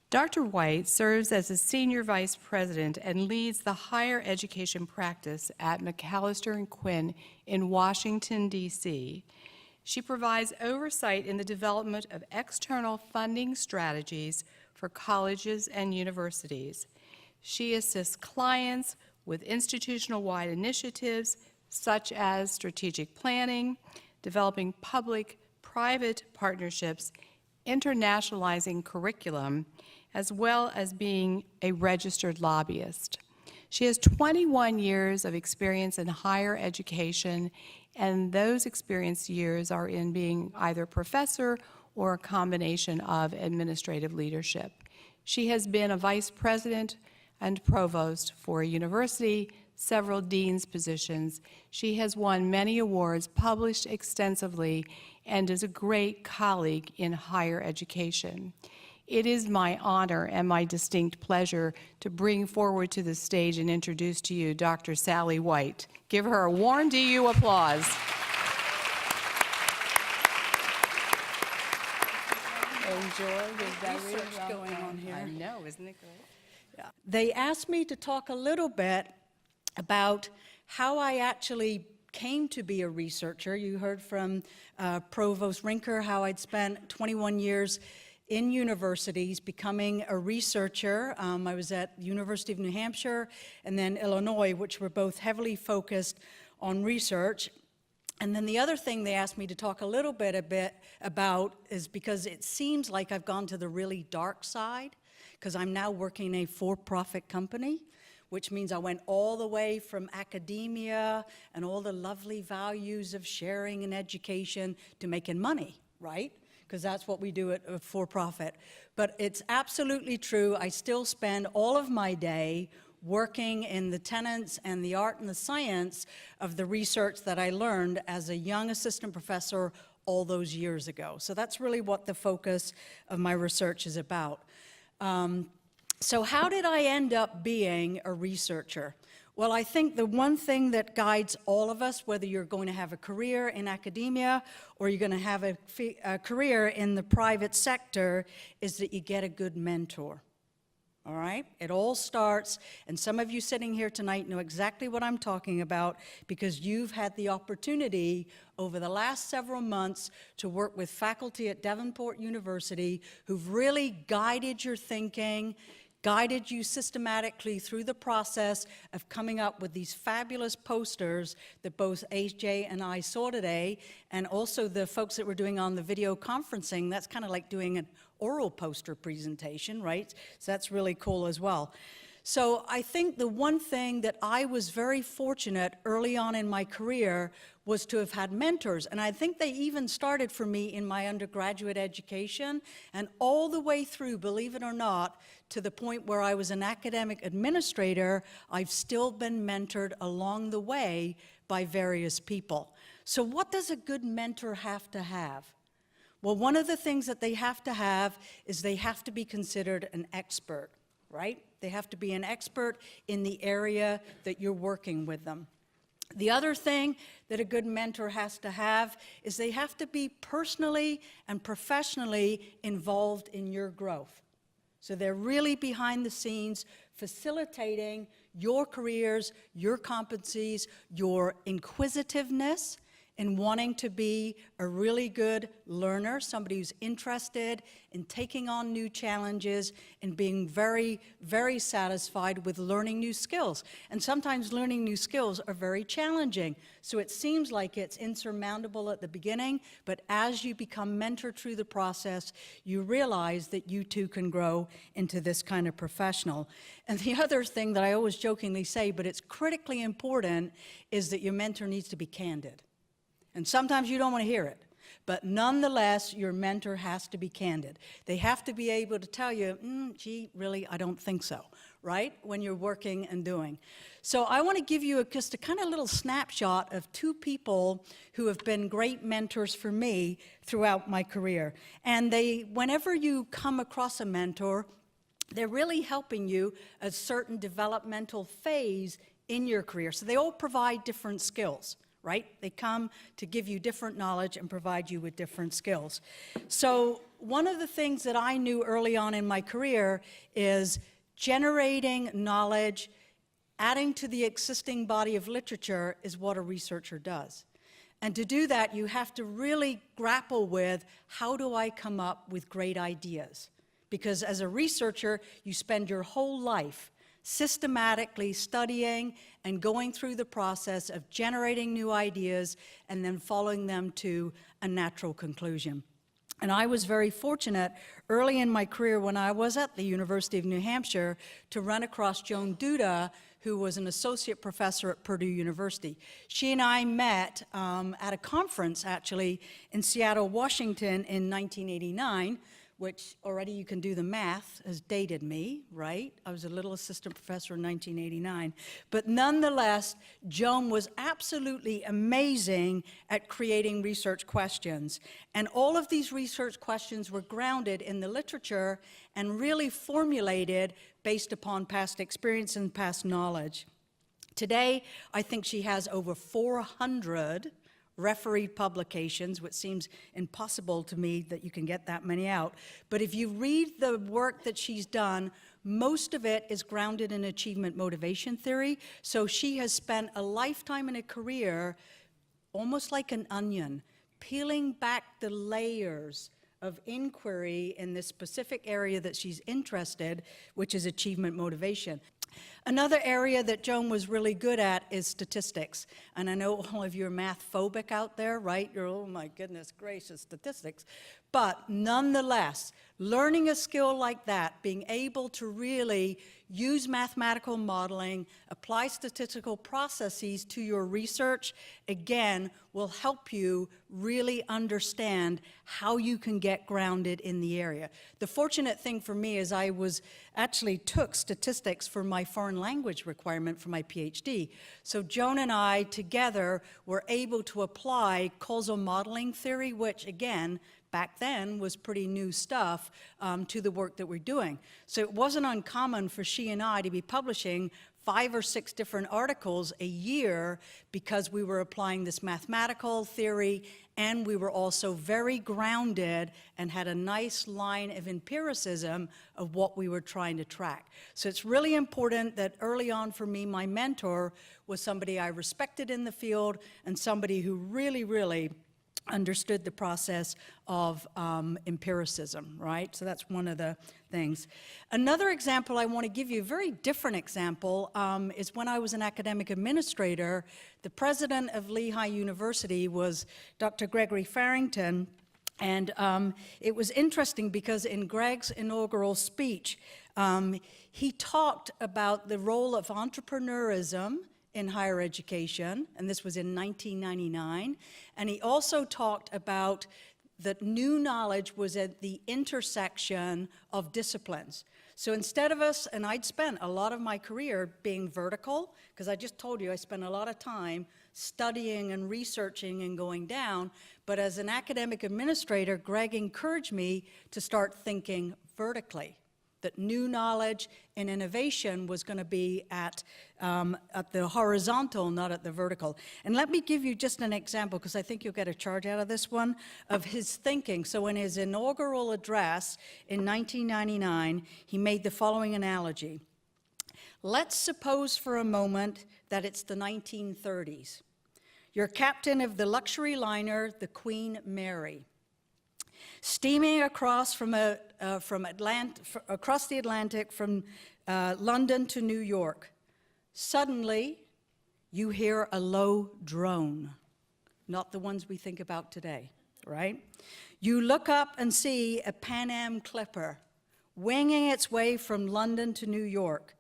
Dr. White serves as a Senior Vice President and leads the higher education practice at McAllister and Quinn in Washington, D.C. She provides oversight in the development of external funding strategies for colleges and universities. She assists clients with institutional-wide initiatives such as strategic planning, developing public-private partnerships, internationalizing curriculum, as well as being a registered lobbyist. She has 21 years of experience in higher education, and those experience years are in being either professor or a combination of administrative leadership. She has been a vice president and provost for a university, several dean's positions. She has won many awards, published extensively, and is a great colleague in higher education. It is my honor and my distinct pleasure to bring forward to the stage and introduce to you Dr. Sally White. Give her a warm DU applause. Enjoy the research going on here. I know, isn't it great? Yeah. They asked me to talk a little bit about how I actually came to be a researcher. You heard from Provost Rinker how I'd spent 21 years in universities becoming a researcher. I was at the University of New Hampshire and then Illinois, which were both heavily focused on research. And then the other thing they asked me to talk a little bit about is because it seems like I've gone to the really dark side, because I'm now working in a for-profit company, which means I went all the way from academia and all the lovely values of sharing and education to making money, right? Because that's what we do at for-profit. But it's absolutely true. I still spend all of my day working in the tenets and the art and the science of the research that I learned as a young assistant professor all those years ago. So that's really what the focus of my research is about. So how did I end up being a researcher? Well, I think the one thing that guides all of us, whether you're going to have a career in academia or you're going to have a career in the private sector, is that you get a good mentor. All right? It all starts, and some of you sitting here tonight know exactly what I'm talking about because you've had the opportunity over the last several months to work with faculty at Davenport University who've really guided your thinking, guided you systematically through the process of coming up with these fabulous posters that both AJ and I saw today, and also the folks that were doing on the video conferencing. That's kind of like doing an oral poster presentation, right? So that's really cool as well. So I think the one thing that I was very fortunate early on in my career was to have had mentors. And I think they even started for me in my undergraduate education and all the way through, believe it or not, to the point where I was an academic administrator. I've still been mentored along the way by various people. So what does a good mentor have to have? Well, one of the things that they have to have is they have to be considered an expert, right? They have to be an expert in the area that you're working with them. The other thing that a good mentor has to have is they have to be personally and professionally involved in your growth. So they're really behind the scenes facilitating your careers, your competencies, your inquisitiveness, and wanting to be a really good learner, somebody who's interested in taking on new challenges and being very, very satisfied with learning new skills. And sometimes learning new skills are very challenging. So it seems like it's insurmountable at the beginning, but as you become mentored through the process, you realize that you too can grow into this kind of professional. And the other thing that I always jokingly say, but it's critically important, is that your mentor needs to be candid. And sometimes you don't want to hear it, but nonetheless, your mentor has to be candid. They have to be able to tell you, gee, really, I don't think so, right? When you're working and doing. So I want to give you just a kind of little snapshot of two people who have been great mentors for me throughout my career. And whenever you come across a mentor, they're really helping you a certain developmental phase in your career. So they all provide different skills. Right? They come to give you different knowledge and provide you with different skills. So one of the things that I knew early on in my career is generating knowledge, adding to the existing body of literature is what a researcher does. And to do that, you have to really grapple with, how do I come up with great ideas? Because as a researcher, you spend your whole life systematically studying and going through the process of generating new ideas and then following them to a natural conclusion. And I was very fortunate early in my career when I was at the University of New Hampshire to run across Joan Duda, who was an associate professor at Purdue University. She and I met at a conference, actually, in Seattle, Washington in 1989, which already you can do the math, has dated me, right? I was a little assistant professor in 1989. But nonetheless, Joan was absolutely amazing at creating research questions. And all of these research questions were grounded in the literature and really formulated based upon past experience and past knowledge. Today, I think she has over 400 refereed publications, which seems impossible to me that you can get that many out. But if you read the work that she's done, most of it is grounded in achievement motivation theory. So she has spent a lifetime and a career, almost like an onion, peeling back the layers of inquiry in this specific area that she's interested, which is achievement motivation. Another area that Joan was really good at is statistics. And I know all of you are math phobic out there, right? You're, oh my goodness gracious, statistics. But nonetheless, learning a skill like that, being able to really use mathematical modeling, apply statistical processes to your research, again, will help you really understand how you can get grounded in the area. The fortunate thing for me is I actually took statistics for my foreign language requirement for my PhD. So Joan and I together were able to apply causal modeling theory, which again, back then was pretty new stuff, to the work that we're doing. So it wasn't uncommon for she and I to be publishing 5 or 6 different articles a year because we were applying this mathematical theory, and we were also very grounded and had a nice line of empiricism of what we were trying to track. So it's really important that early on for me, my mentor was somebody I respected in the field and somebody who really, really understood the process of empiricism, right? So that's one of the things. Another example I want to give you, a very different example, is when I was an academic administrator, the president of Lehigh University was Dr. Gregory Farrington, and it was interesting because in Greg's inaugural speech, he talked about the role of entrepreneurism in higher education, and this was in 1999. And he also talked about that new knowledge was at the intersection of disciplines. So instead of us, and I'd spent a lot of my career being vertical, because I just told you I spent a lot of time studying and researching and going down, but as an academic administrator, Greg encouraged me to start thinking vertically, that new knowledge and innovation was going to be at the horizontal, not at the vertical. And let me give you just an example, because I think you'll get a charge out of this one, of his thinking. So in his inaugural address in 1999, he made the following analogy. Let's suppose for a moment that it's the 1930s. You're captain of the luxury liner, the Queen Mary, steaming across across the Atlantic from London to New York. Suddenly, you hear a low drone, not the ones we think about today, right? You look up and see a Pan Am clipper winging its way from London to New York.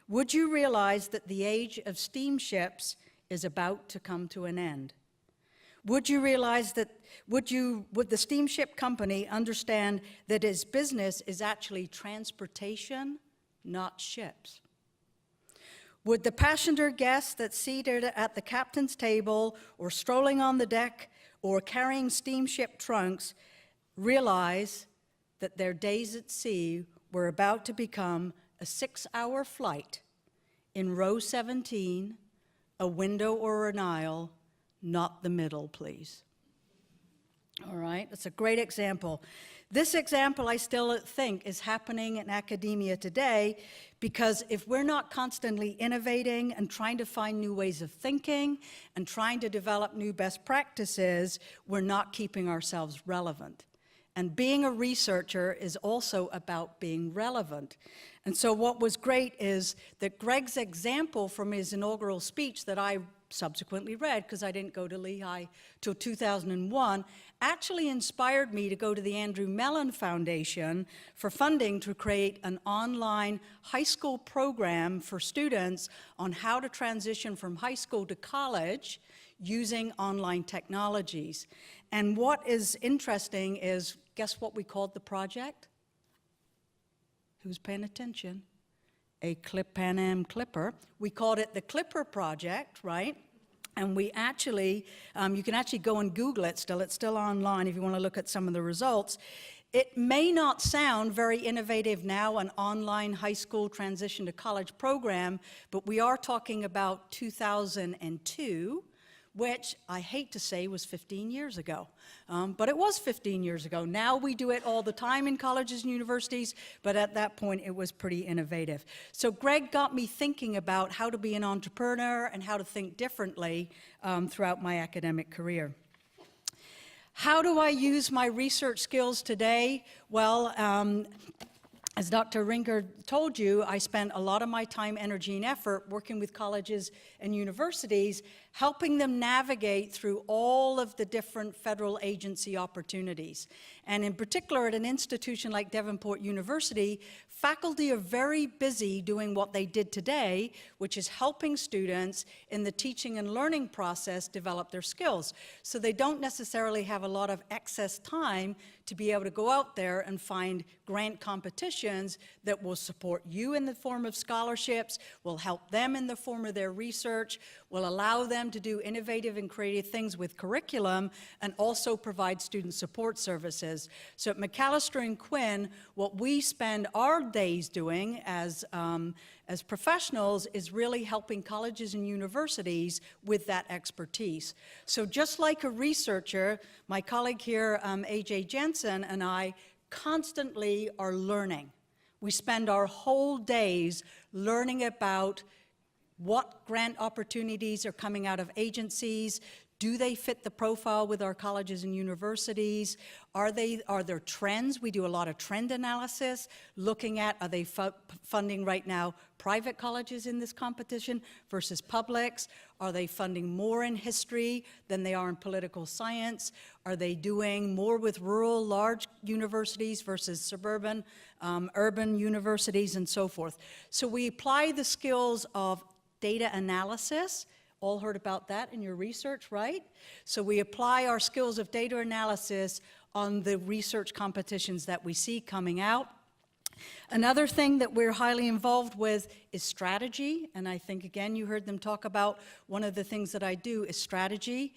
Would you realize that the age of steamships is about to come to an end? Would you realize that, would the steamship company understand that its business is actually transportation, not ships? Would the passenger guest that's seated at the captain's table or strolling on the deck or carrying steamship trunks realize that their days at sea were about to become a 6-hour flight in row 17, a window or an aisle, not the middle, please? All right, that's a great example. This example, I still think, is happening in academia today, because if we're not constantly innovating and trying to find new ways of thinking and trying to develop new best practices, we're not keeping ourselves relevant. And being a researcher is also about being relevant. And so what was great is that Greg's example from his inaugural speech that I subsequently read, because I didn't go to Lehigh till 2001, actually inspired me to go to the Andrew Mellon Foundation for funding to create an online high school program for students on how to transition from high school to college using online technologies. And what is interesting is, guess what we called the project? Who's paying attention? A Pan Am Clipper. We called it the Clipper Project, right? And we actually, you can actually go and Google it still. It's still online if you want to look at some of the results. It may not sound very innovative now, an online high school transition to college program, but we are talking about 2002, which I hate to say was 15 years ago. But it was 15 years ago. Now we do it all the time in colleges and universities, but at that point it was pretty innovative. So Greg got me thinking about how to be an entrepreneur and how to think differently throughout my academic career. How do I use my research skills today? Well, as Dr. Rinker told you, I spent a lot of my time, energy, and effort working with colleges and universities, helping them navigate through all of the different federal agency opportunities. And in particular, at an institution like Davenport University, faculty are very busy doing what they did today, which is helping students in the teaching and learning process develop their skills. So they don't necessarily have a lot of excess time to be able to go out there and find grant competitions that will support you in the form of scholarships, will help them in the form of their research, will allow them to do innovative and creative things with curriculum, and also provide student support services. So at McAllister and Quinn, what we spend our days doing as professionals is really helping colleges and universities with that expertise. So just like a researcher, my colleague here, A.J. Jensen, and I constantly are learning. We spend our whole days learning about what grant opportunities are coming out of agencies. Do they fit the profile with our colleges and universities? Are there trends? We do a lot of trend analysis, looking at, are they funding right now private colleges in this competition versus publics? Are they funding more in history than they are in political science? Are they doing more with rural, large universities versus suburban, urban universities, and so forth? So we apply the skills of data analysis. All heard about that in your research, right? So we apply our skills of data analysis on the research competitions that we see coming out. Another thing that we're highly involved with is strategy, and I think, again, you heard them talk about one of the things that I do is strategy.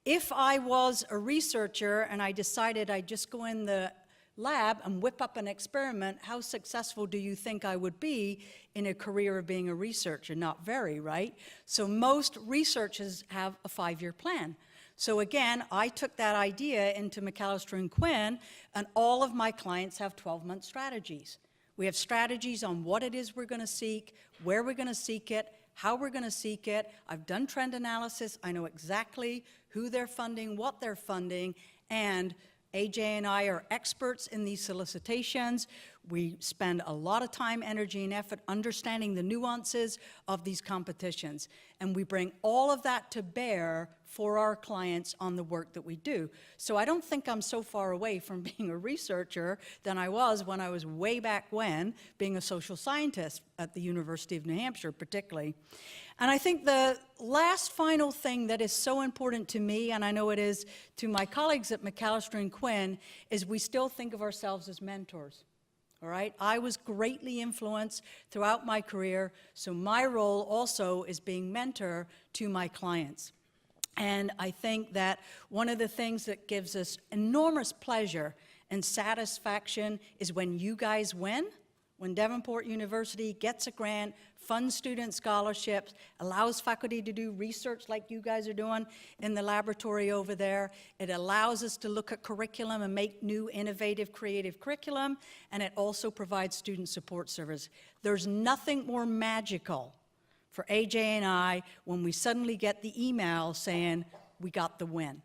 If I was a researcher and I decided I'd just go in the lab and whip up an experiment, how successful do you think I would be in a career of being a researcher? Not very, right? So most researchers have a 5-year plan. So again, I took that idea into McAllister and Quinn, and all of my clients have 12-month strategies. We have strategies on what it is we're going to seek, where we're going to seek it, how we're going to seek it. I've done trend analysis. I know exactly who they're funding, what they're funding, and AJ and I are experts in these solicitations. We spend a lot of time, energy, and effort understanding the nuances of these competitions. And we bring all of that to bear for our clients on the work that we do. So I don't think I'm so far away from being a researcher than I was when I was way back when, being a social scientist at the University of New Hampshire particularly. And I think the last final thing that is so important to me, and I know it is to my colleagues at McAllister and Quinn, is we still think of ourselves as mentors. All right? I was greatly influenced throughout my career, so my role also is being mentor to my clients. And I think that one of the things that gives us enormous pleasure and satisfaction is when you guys win, when Davenport University gets a grant, funds student scholarships, allows faculty to do research like you guys are doing in the laboratory over there. It allows us to look at curriculum and make new, innovative, creative curriculum, and it also provides student support service. There's nothing more magical for AJ and I when we suddenly get the email saying, we got the win.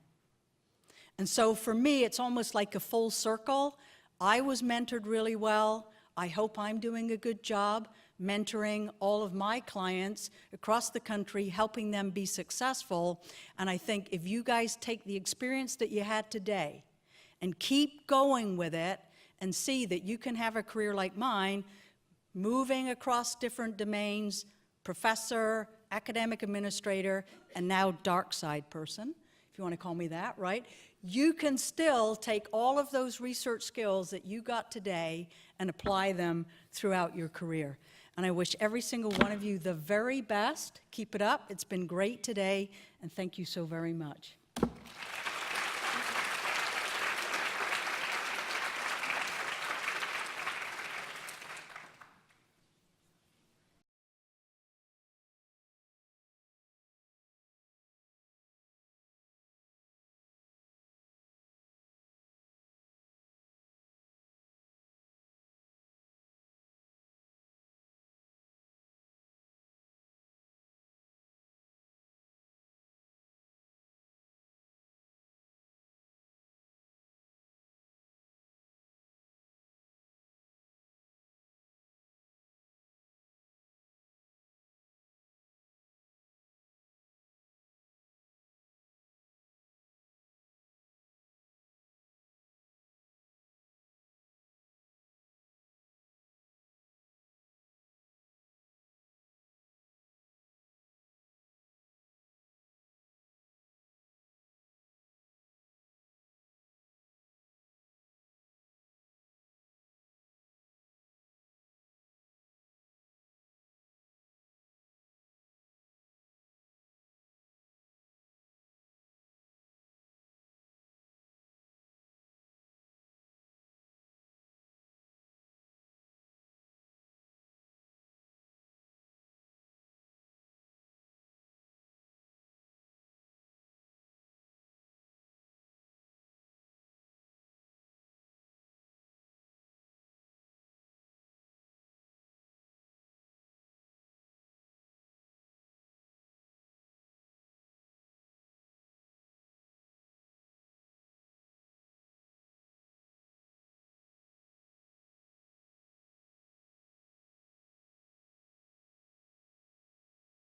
And so for me, it's almost like a full circle. I was mentored really well. I hope I'm doing a good job mentoring all of my clients across the country, helping them be successful. And I think if you guys take the experience that you had today and keep going with it and see that you can have a career like mine, moving across different domains, professor, academic administrator, and now dark side person, if you want to call me that, right? You can still take all of those research skills that you got today and apply them throughout your career. And I wish every single one of you the very best. Keep it up. It's been great today, and thank you so very much.